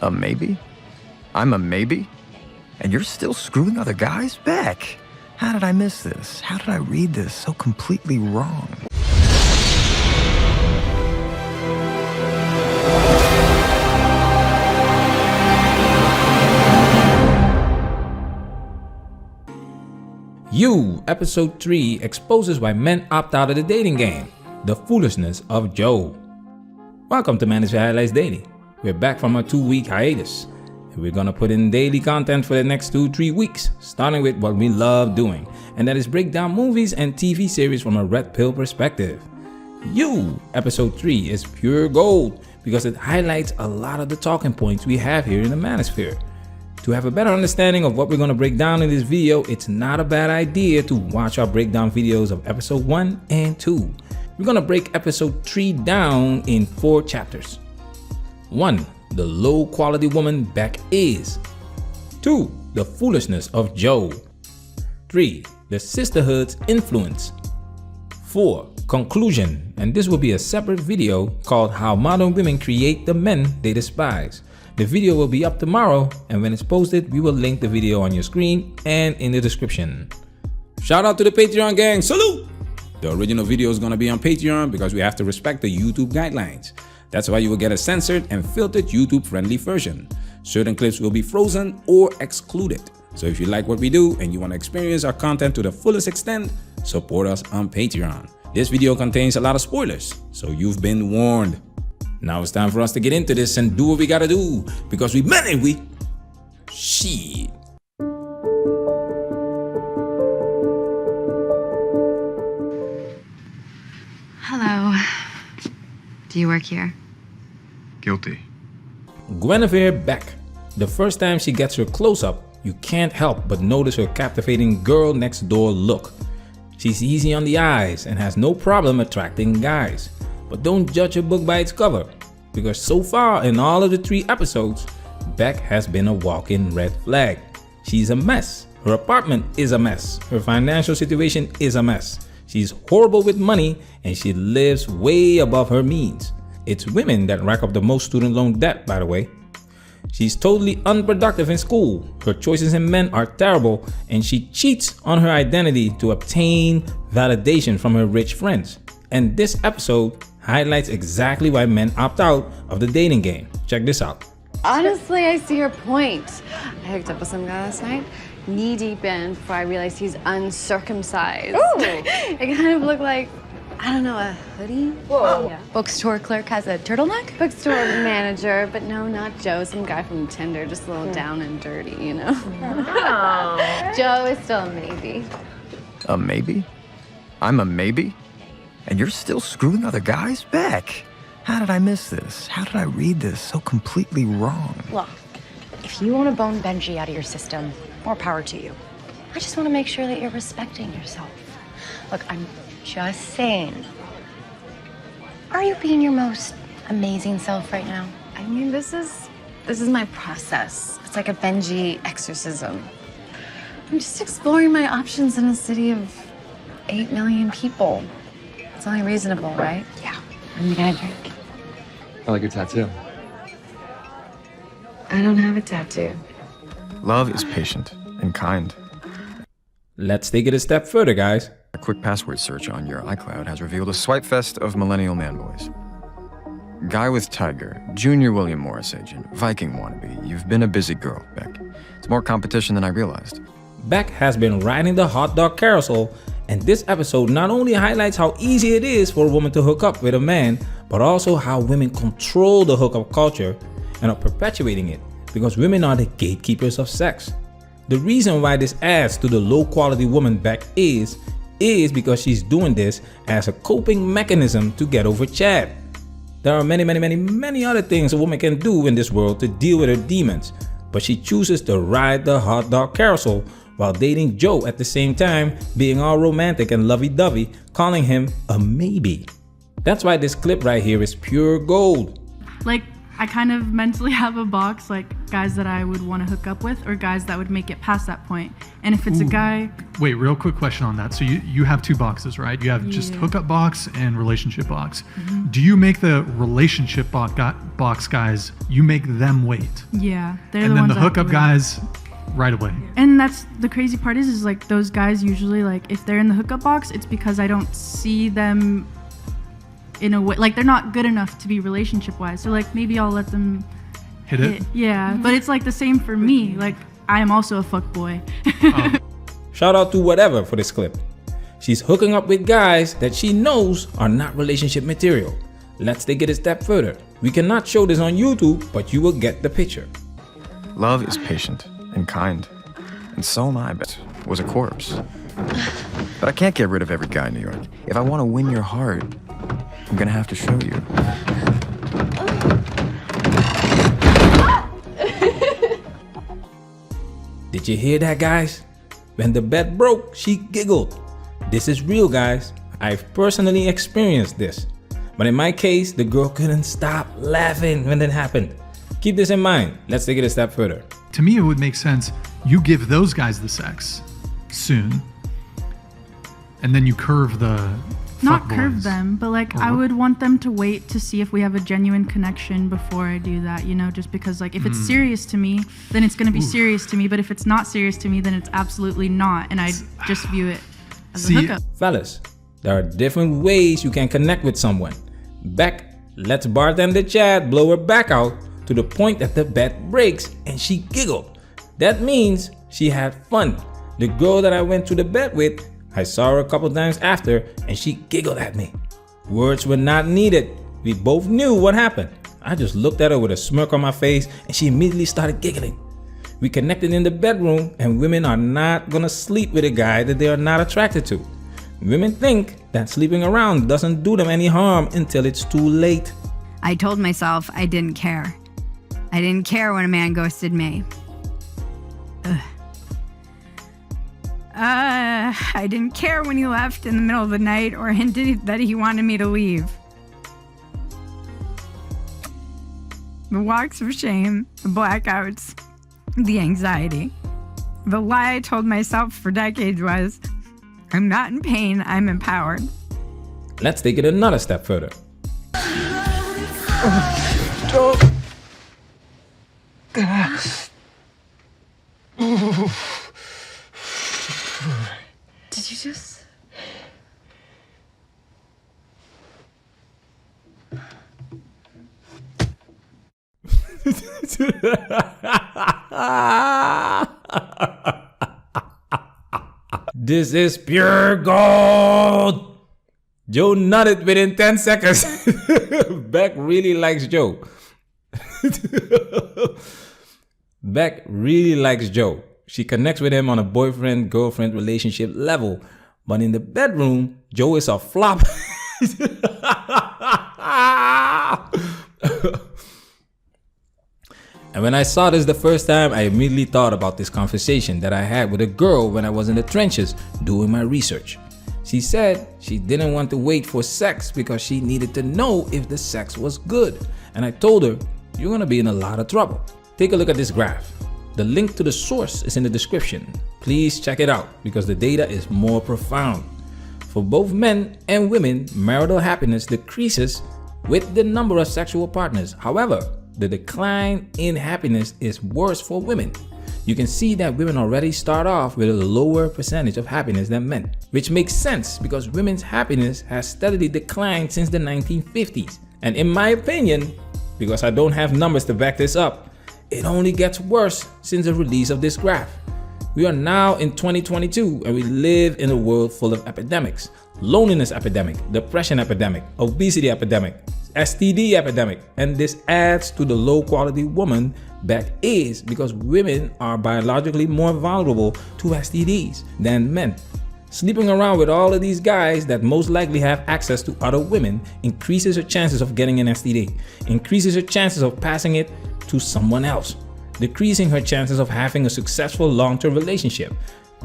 A maybe? I'm a maybe? And you're still screwing other guys? Beck, how did I miss this? How did I read this so completely wrong? Episode 3 exposes why men opt out of the dating game. The foolishness of Joe. Welcome to Manosphere Highlights Daily. We're back from our 2-week hiatus. And we're gonna put in daily content for the next 2-3 weeks, starting with what we love doing, and that is break down movies and TV series from a red pill perspective. Episode 3 is pure gold because it highlights a lot of the talking points we have here in the Manosphere. To have a better understanding of what we're going to break down in this video, it's not a bad idea to watch our breakdown videos of episode 1 and 2. We're going to break episode 3 down in 4 chapters. 1. The low quality woman Beck is. 2. The foolishness of Joe. 3. The sisterhood's influence. 4. Conclusion, and this will be a separate video called How Modern Women Create the Men They Despise. The video will be up tomorrow, and when it's posted, we will link the video on your screen and in the description. Shout out to the Patreon gang, salute! The original video is gonna be on Patreon because we have to respect the YouTube guidelines. That's why you will get a censored and filtered YouTube friendly version. Certain clips will be frozen or excluded. So if you like what we do and you wanna experience our content to the fullest extent, support us on Patreon. This video contains a lot of spoilers, so you've been warned. Now it's time for us to get into this and do what we gotta do, because we men and we shit. Hello. Do you work here? Guilty. Guinevere Beck. The first time she gets her close-up, you can't help but notice her captivating girl next door look. She's easy on the eyes and has no problem attracting guys. But don't judge a book by its cover, because so far in all of the 3 episodes, Beck has been a walking red flag. She's a mess. Her apartment is a mess. Her financial situation is a mess. She's horrible with money and she lives way above her means. It's women that rack up the most student loan debt, by the way. She's totally unproductive in school. Her choices in men are terrible, and she cheats on her identity to obtain validation from her rich friends. And this episode highlights exactly why men opt out of the dating game. Check this out. Honestly, I see your point. I hooked up with some guy last night, knee deep in, before I realized he's uncircumcised. Ooh. It kind of looked like, I don't know, a hoodie? Whoa. Yeah. Bookstore clerk has a turtleneck? Bookstore manager, but no, not Joe, some guy from Tinder, just a little down and dirty, you know? Oh. Joe is still a maybe. A maybe? I'm a maybe? And you're still screwing other guys? Beck, how did I miss this? How did I read this so completely wrong? Look, if you want to bone Benji out of your system, more power to you. I just want to make sure that you're respecting yourself. Look, I'm just saying. Are you being your most amazing self right now? I mean, this is my process. It's like a Benji exorcism. I'm just exploring my options in a city of 8 million people. It's only reasonable, right? Yeah. What are you gonna drink? I like your tattoo. I don't have a tattoo. Love is patient and kind. Let's take it a step further, guys. A quick password search on your iCloud has revealed a swipe fest of millennial manboys. Guy with tiger, junior William Morris agent, Viking wannabe. You've been a busy girl, Beck. It's more competition than I realized. Beck has been riding the hot dog carousel, and this episode not only highlights how easy it is for a woman to hook up with a man, but also how women control the hookup culture and are perpetuating it, because women are the gatekeepers of sex. The reason why this adds to the low quality woman Beck is because she's doing this as a coping mechanism to get over Chad. There are many other things a woman can do in this world to deal with her demons, but she chooses to ride the hot dog carousel while dating Joe at the same time, being all romantic and lovey-dovey, calling him a maybe. That's why this clip right here is pure gold. Like, I kind of mentally have a box, like guys that I would want to hook up with or guys that would make it past that point. And if it's a guy... Wait, real quick question on that. So you have two boxes, right? You have just hookup box and relationship box. Mm-hmm. Do you make the relationship box guys, you make them wait? Yeah. They're and the then ones the hookup guys right away. And that's the crazy part is like those guys usually, like if they're in the hookup box, it's because I don't see them in a way, like they're not good enough to be relationship wise. So like maybe I'll let them hit it. Yeah, but it's like the same for me. Like I am also a fuck boy. Shout out to whatever for this clip. She's hooking up with guys that she knows are not relationship material. Let's take it a step further. We cannot show this on YouTube, but you will get the picture. Love is patient and kind, and so am I, but was a corpse. But I can't get rid of every guy in New York. If I want to win your heart, I'm gonna have to show you. Did you hear that, guys? When the bed broke, she giggled. This is real, guys. I've personally experienced this. But in my case, the girl couldn't stop laughing when it happened. Keep this in mind. Let's take it a step further. To me, it would make sense. You give those guys the sex soon, and then you curve the Not curve them, but like I would want them to wait to see if we have a genuine connection before I do that, you know, just because like if it's serious to me, then it's going to be serious to me, but if it's not serious to me, then it's absolutely not, and I just view it as a hookup. Fellas, there are different ways you can connect with someone. Beck, let's bartend Chad blow her back out to the point that the bed breaks and she giggled. That means she had fun. The girl that I went to the bed with, I saw her a couple times after and she giggled at me. Words were not needed. We both knew what happened. I just looked at her with a smirk on my face and she immediately started giggling. We connected in the bedroom, and women are not gonna sleep with a guy that they are not attracted to. Women think that sleeping around doesn't do them any harm until it's too late. I told myself I didn't care. I didn't care when a man ghosted me. I didn't care when he left in the middle of the night or hinted that he wanted me to leave. The walks of shame, the blackouts, the anxiety. The lie I told myself for decades was, I'm not in pain, I'm empowered. Let's take it another step further. Did you just... This is pure gold. Joe nutted within 10 seconds. Beck really likes Joe. Beck really likes Joe. She connects with him on a boyfriend-girlfriend relationship level. But in the bedroom, Joe is a flop. And when I saw this the first time, I immediately thought about this conversation that I had with a girl when I was in the trenches doing my research. She said she didn't want to wait for sex because she needed to know if the sex was good. And I told her, you're gonna be in a lot of trouble. Take a look at this graph. The link to the source is in the description. Please check it out because the data is more profound. For both men and women, marital happiness decreases with the number of sexual partners. However, the decline in happiness is worse for women. You can see that women already start off with a lower percentage of happiness than men, which makes sense because women's happiness has steadily declined since the 1950s. And in my opinion, because I don't have numbers to back this up, it only gets worse since the release of this graph. We are now in 2022 and we live in a world full of epidemics. Loneliness epidemic, depression epidemic, obesity epidemic, STD epidemic, and this adds to the low quality woman Beck is because women are biologically more vulnerable to STDs than men. Sleeping around with all of these guys that most likely have access to other women increases her chances of getting an STD, increases her chances of passing it to someone else, decreasing her chances of having a successful long-term relationship.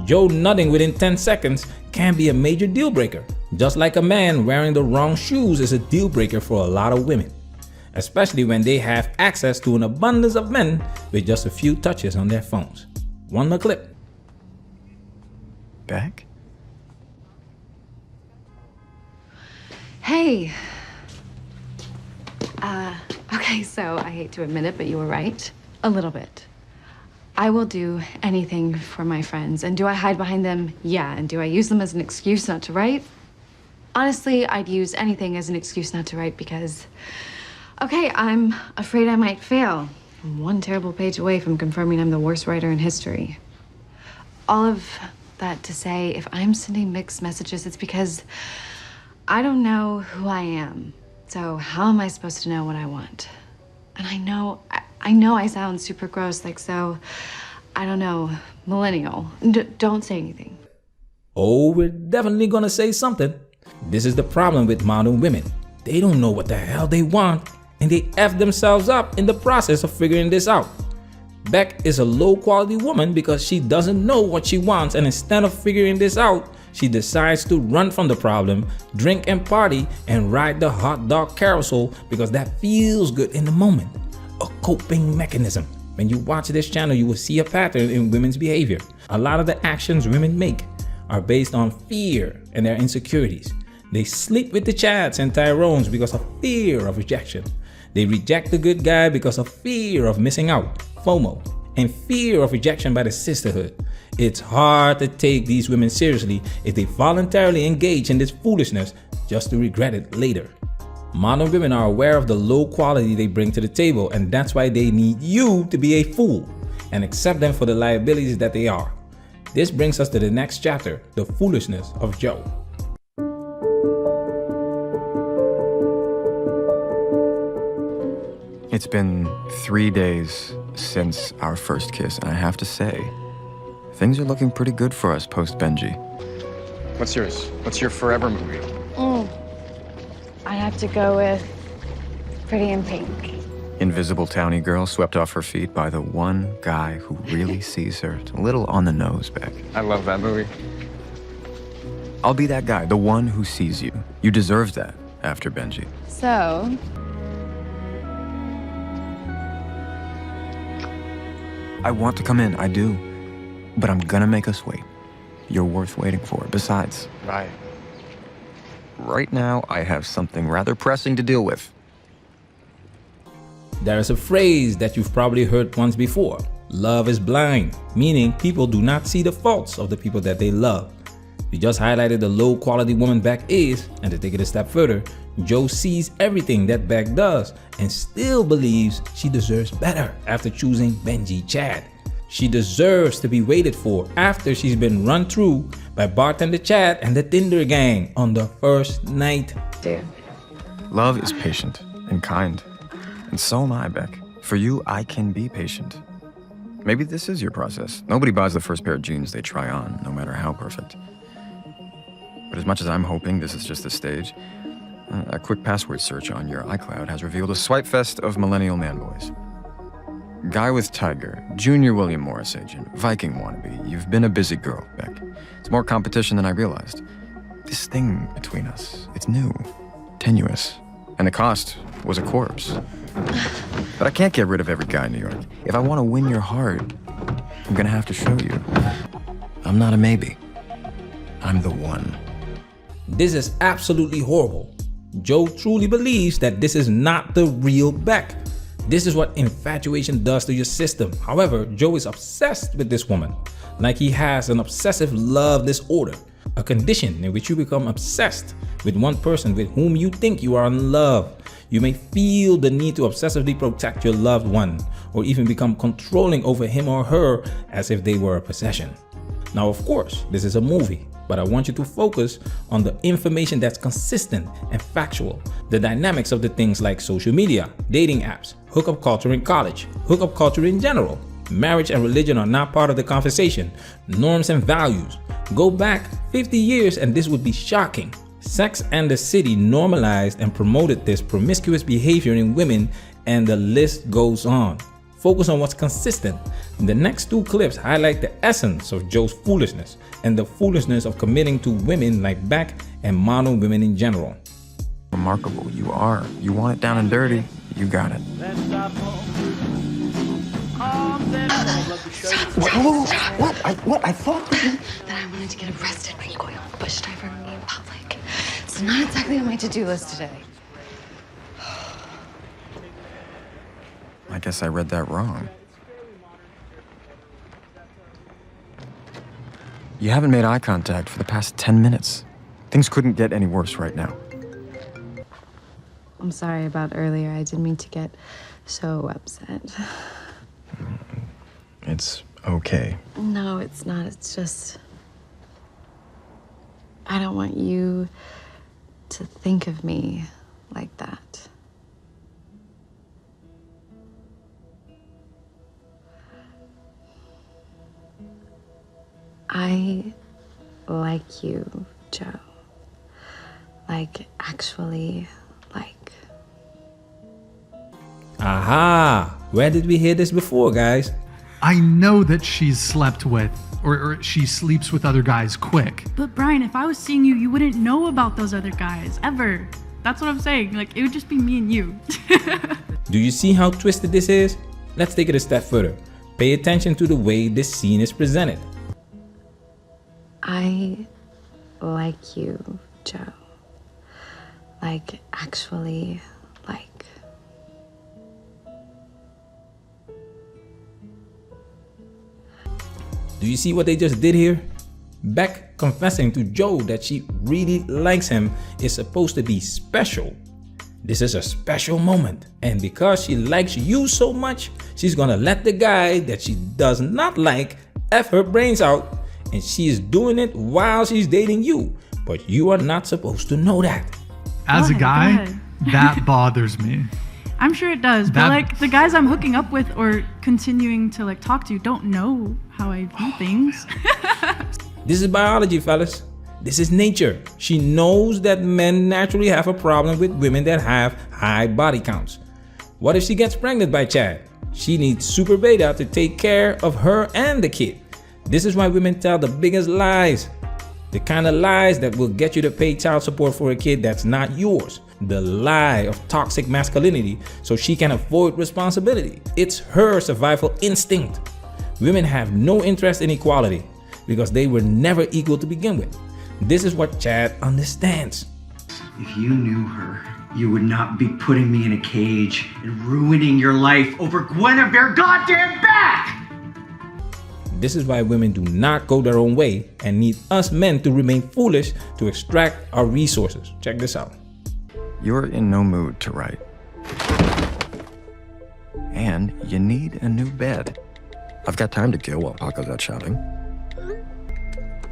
Joe nutting within 10 seconds can be a major deal breaker, just like a man wearing the wrong shoes is a deal breaker for a lot of women. especially when they have access to an abundance of men with just a few touches on their phones. One more clip. Beck? Hey. Okay, so I hate to admit it, but you were right. A little bit. I will do anything for my friends. And do I hide behind them? Yeah. And do I use them as an excuse not to write? Honestly, I'd use anything as an excuse not to write because, okay, I'm afraid I might fail. I'm one terrible page away from confirming I'm the worst writer in history. All of that to say, if I'm sending mixed messages, it's because I don't know who I am. So how am I supposed to know what I want? And I know I sound super gross, like so, I don't know, millennial. Don't say anything. Oh, we're definitely gonna say something. This is the problem with modern women. They don't know what the hell they want, and they F themselves up in the process of figuring this out. Beck is a low-quality woman because she doesn't know what she wants, and instead of figuring this out, she decides to run from the problem, drink and party, and ride the hot dog carousel because that feels good in the moment. A coping mechanism. When you watch this channel, you will see a pattern in women's behavior. A lot of the actions women make are based on fear and their insecurities. They sleep with the Chads and Tyrones because of fear of rejection. They reject the good guy because of fear of missing out, FOMO, and fear of rejection by the sisterhood. It's hard to take these women seriously if they voluntarily engage in this foolishness just to regret it later. Modern women are aware of the low quality they bring to the table, and that's why they need you to be a fool and accept them for the liabilities that they are. This brings us to the next chapter, the foolishness of Joe. It's been 3 days since our first kiss, and I have to say, things are looking pretty good for us post-Benji. What's yours? What's your forever movie? I have to go with Pretty in Pink. Invisible townie girl swept off her feet by the one guy who really sees her. It's a little on the nose, Beck. I love that movie. I'll be that guy, the one who sees you. You deserve that after Benji. So, I want to come in, I do. But I'm gonna make us wait. You're worth waiting for. Besides, right now, I have something rather pressing to deal with. There is a phrase that you've probably heard once before. Love is blind, meaning people do not see the faults of the people that they love. We just highlighted the low quality woman Beck is, and to take it a step further, Joe sees everything that Beck does and still believes she deserves better after choosing Benji Chad. She deserves to be waited for after she's been run through by bartender Chad and the Tinder gang on the first night. dude. Love is patient and kind. And so am I, Beck. For you, I can be patient. Maybe this is your process. Nobody buys the first pair of jeans they try on, no matter how perfect. But as much as I'm hoping this is just the stage, a quick password search on your iCloud has revealed a swipe fest of millennial man-boys. Guy with Tiger, Junior William Morris agent, Viking wannabe. You've been a busy girl, Beck. It's more competition than I realized. This thing between us, it's new, tenuous, and the cost was a corpse. But I can't get rid of every guy in New York. If I want to win your heart, I'm gonna have to show you. I'm not a maybe. I'm the one. This is absolutely horrible. Joe truly believes that this is not the real Beck. This is what infatuation does to your system. However, Joe is obsessed with this woman, like he has an obsessive love disorder, a condition in which you become obsessed with one person with whom you think you are in love. You may feel the need to obsessively protect your loved one, or even become controlling over him or her as if they were a possession. Now, of course, this is a movie, but I want you to focus on the information that's consistent and factual, the dynamics of the things like social media, dating apps, hookup culture in college, hookup culture in general. Marriage and religion are not part of the conversation. Norms and values. Go back 50 years and this would be shocking. Sex and the City normalized and promoted this promiscuous behavior in women, and the list goes on. Focus on what's consistent. The next two clips highlight the essence of Joe's foolishness and the foolishness of committing to women like Beck and modern women in general. Remarkable, you are. You want it down and dirty. You got it. What? I thought that That I wanted to get arrested for going on bush diving in public. It's not exactly on my to-do list today. I guess I read that wrong. You haven't made eye contact for the past 10 minutes. Things couldn't get any worse right now. I'm sorry about earlier. I didn't mean to get so upset. It's okay. No, it's not. It's just... I don't want you to think of me like that. I like you, Joe. Like, actually, like. Aha! Where did we hear this before, guys? I know that she's slept with, or she sleeps with other guys quick. But Brian, if I was seeing you, you wouldn't know about those other guys, ever. That's what I'm saying. Like, it would just be me and you. Do you see how twisted this is? Let's take it a step further. Pay attention to the way this scene is presented. I like you, Joe. Like, actually, like. Do you see what they just did here? Beck confessing to Joe that she really likes him is supposed to be special. This is a special moment, and because she likes you so much, she's gonna let the guy that she does not like F her brains out, and she is doing it while she's dating you, but you are not supposed to know that. As a Go guy, ahead. that bothers me. I'm sure it does, but That- like the guys I'm hooking up with or continuing to like talk to don't know how I view things. This is biology, fellas. This is nature. She knows that men naturally have a problem with women that have high body counts. What if she gets pregnant by Chad? She needs super beta to take care of her and the kid. This is why women tell the biggest lies. The kind of lies that will get you to pay child support for a kid that's not yours. The lie of toxic masculinity so she can avoid responsibility. It's her survival instinct. Women have no interest in equality because they were never equal to begin with. This is what Chad understands. if you knew her, you would not be putting me in a cage and ruining your life over Guinevere goddamn Beck! This is why women do not go their own way and need us men to remain foolish to extract our resources. Check this out. You're in no mood to write. And you need a new bed. I've got time to kill while Paco's out shopping.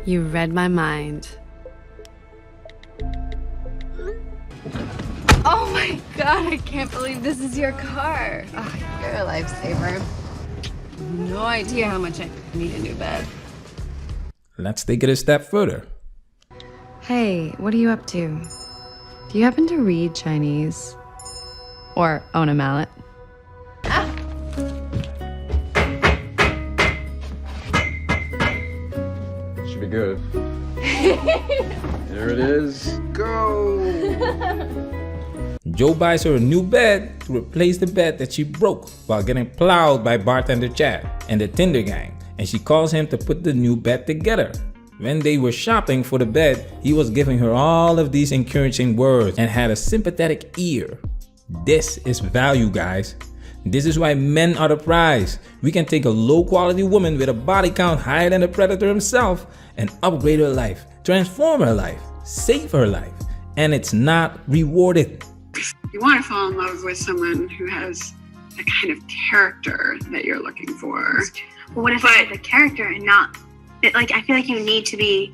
You read my mind. Oh my god, I can't believe this is your car. Oh, you're a lifesaver. No idea how much I need a new bed. Let's take it a step further. Hey, what are you up to? Do you happen to read Chinese? Or own a mallet? Should be good. Here it is. Go! Joe buys her a new bed to replace the bed that she broke while getting plowed by bartender Chad and the Tinder gang, and she calls him to put the new bed together. When they were shopping for the bed, he was giving her all of these encouraging words and had a sympathetic ear. This is value, guys. This is why men are the prize. We can take a low quality woman with a body count higher than the predator himself and upgrade her life, transform her life, save her life, and it's not rewarded. You want to fall in love with someone who has the kind of character that you're looking for. Well, what if I have the character and not? Like, I feel like you need to be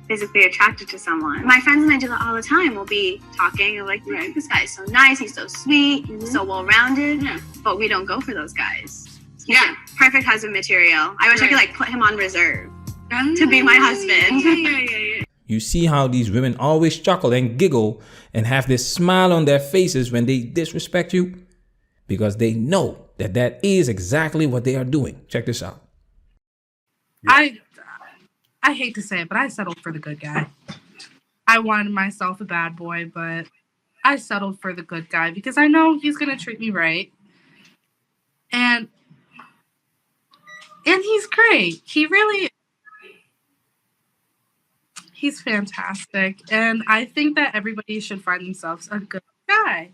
physically attracted to someone. My friends and I do that all the time. We'll be talking and like, Right. this guy's so nice, he's so sweet, so well-rounded, Yeah. but we don't go for those guys. He's Yeah. like perfect husband material. I wish I could Right. like put him on reserve to be my husband. Yeah. You see how these women always chuckle and giggle and have this smile on their faces when they disrespect you? Because they know that that is exactly what they are doing. Check this out. I hate to say it, but I settled for the good guy. I wanted myself a bad boy, but I settled for the good guy because I know he's going to treat me right. And he's great. He's fantastic. And I think that everybody should find themselves a good guy.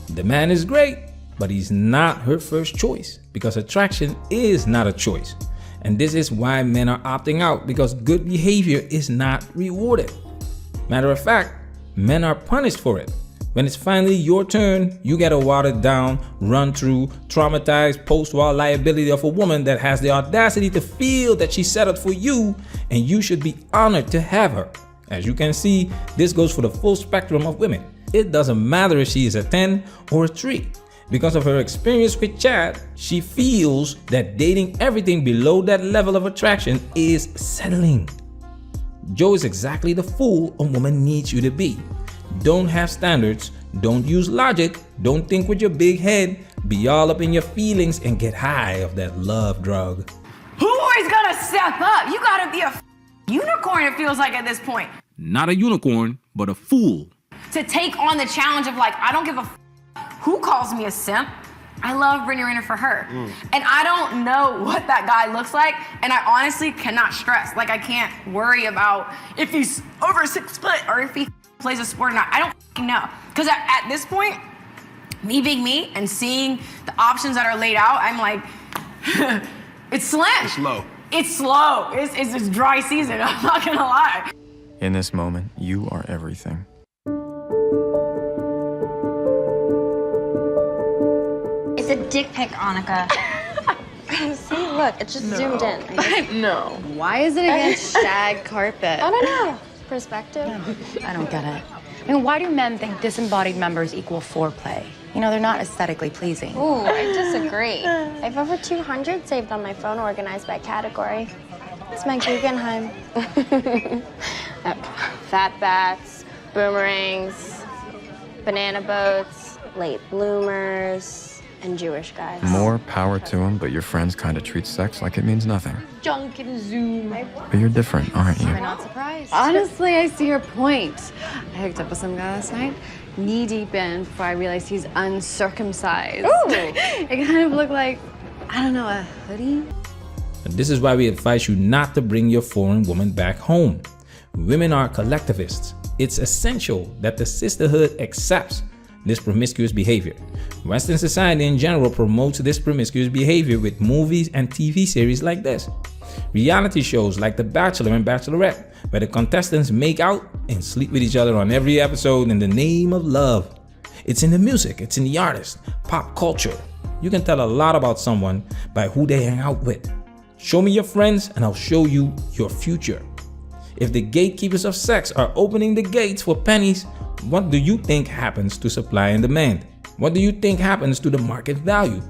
The man is great, but he's not her first choice because attraction is not a choice. And this is why men are opting out, because good behavior is not rewarded. Matter of fact, men are punished for it. When it's finally your turn, you get a watered down, run through, traumatized post-war liability of a woman that has the audacity to feel that she settled for you and you should be honored to have her. As you can see, this goes for the full spectrum of women. It doesn't matter if she is a 10 or a 3. Because of her experience with Chad, she feels that dating everything below that level of attraction is settling. Joe is exactly the fool a woman needs you to be. Don't have standards, don't use logic, don't think with your big head, be all up in your feelings and get high of that love drug. Who is gonna step up? You gotta be a unicorn, it feels like at this point. Not a unicorn, but a fool. To take on the challenge of like, I don't give a who calls me a simp. I love Brittany Renner for her. And I don't know what that guy looks like, and I honestly cannot stress. Like, I can't worry about if he's over 6 foot or if he plays a sport or not. I don't fucking know. Because at this point, me being me and seeing the options that are laid out, I'm like, it's slim. It's low. It's slow. It's dry season, I'm not gonna lie. In this moment, you are everything. It's a dick pic, Annika. See, look, it's just zoomed in. No. Why is it against shag carpet? I don't know. Perspective. I don't get it. I mean, why do men think disembodied members equal foreplay? You know, they're not aesthetically pleasing. Ooh, I disagree. I have over 200 saved on my phone, organized by category. It's my Guggenheim. Fat bats, boomerangs, banana boats, late bloomers, and Jewish guys. More power to him, but your friends kind of treat sex like it means nothing. Junk and Zoom. But you're different, aren't you? Am I not surprised? Honestly, I see your point. I hooked up with some guy last night, knee deep in, before I realized he's uncircumcised. Ooh. It kind of looked like, I don't know, a hoodie? And this is why we advise you not to bring your foreign woman back home. Women are collectivists. It's essential that the sisterhood accepts this promiscuous behavior. Western society in general promotes this promiscuous behavior with movies and TV series like this. Reality shows like The Bachelor and Bachelorette, where the contestants make out and sleep with each other on every episode in the name of love. It's in the music, it's in the artists, pop culture. You can tell a lot about someone by who they hang out with. Show me your friends and I'll show you your future. If the gatekeepers of sex are opening the gates for pennies, what do you think happens to supply and demand? What do you think happens to the market value?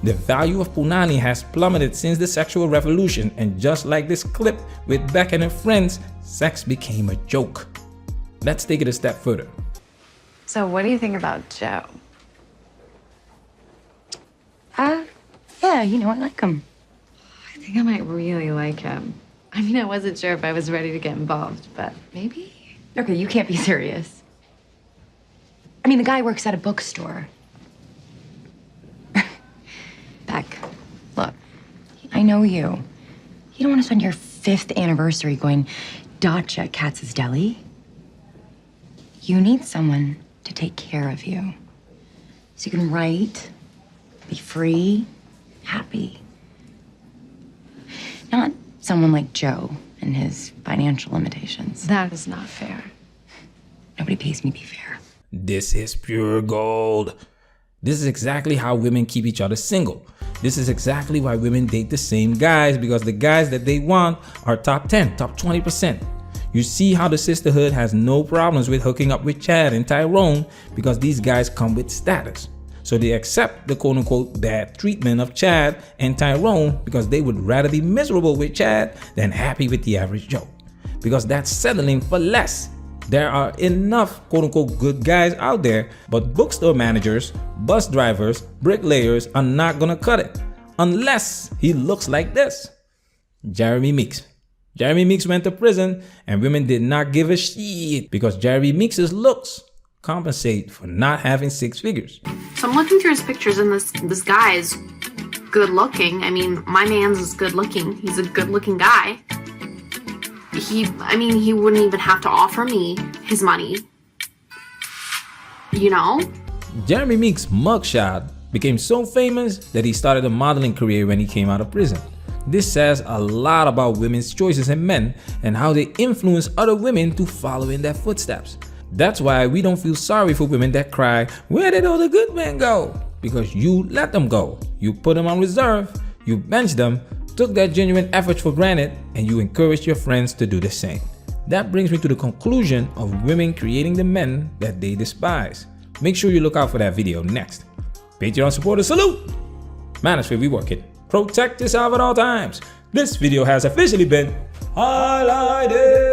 The value of punani has plummeted since the sexual revolution, and just like this clip with Beck and her friends, sex became a joke. Let's take it a step further. So what do you think about Joe? Yeah, you know, I like him. I think I might really like him. I mean, I wasn't sure if I was ready to get involved, but maybe? Okay, you can't be serious. I mean, the guy works at a bookstore. Beck, look, I know you. You don't want to spend your 5th anniversary going dacha at Katz's Deli. You need someone to take care of you. So you can write, be free, happy. Not someone like Joe and his financial limitations. That is not fair. Nobody pays me to be fair. This is pure gold. This is exactly how women keep each other single. This is exactly why women date the same guys, because the guys that they want are top 10, top 20%. You see how the sisterhood has no problems with hooking up with Chad and Tyrone because these guys come with status. So they accept the quote-unquote bad treatment of Chad and Tyrone because they would rather be miserable with Chad than happy with the average Joe. Because that's settling for less. There are enough quote-unquote good guys out there, but bookstore managers, bus drivers, bricklayers are not gonna cut it unless he looks like this. Jeremy Meeks. Jeremy Meeks went to prison and women did not give a shit because Jeremy Meeks' looks compensate for not having six figures. So I'm looking through his pictures, and this guy is good looking. I mean, my man's is good looking. He's a good looking guy. He wouldn't even have to offer me his money. You know? Jeremy Meek's mugshot became so famous that he started a modeling career when he came out of prison. This says a lot about women's choices in men and how they influence other women to follow in their footsteps. That's why we don't feel sorry for women that cry, "Where did all the good men go?" Because you let them go. You put them on reserve, you benched them, took their genuine efforts for granted, and you encouraged your friends to do the same. That brings me to the conclusion of women creating the men that they despise. Make sure you look out for that video next. Patreon supporters, salute! Manosphere, we work it. Protect yourself at all times. This video has officially been highlighted.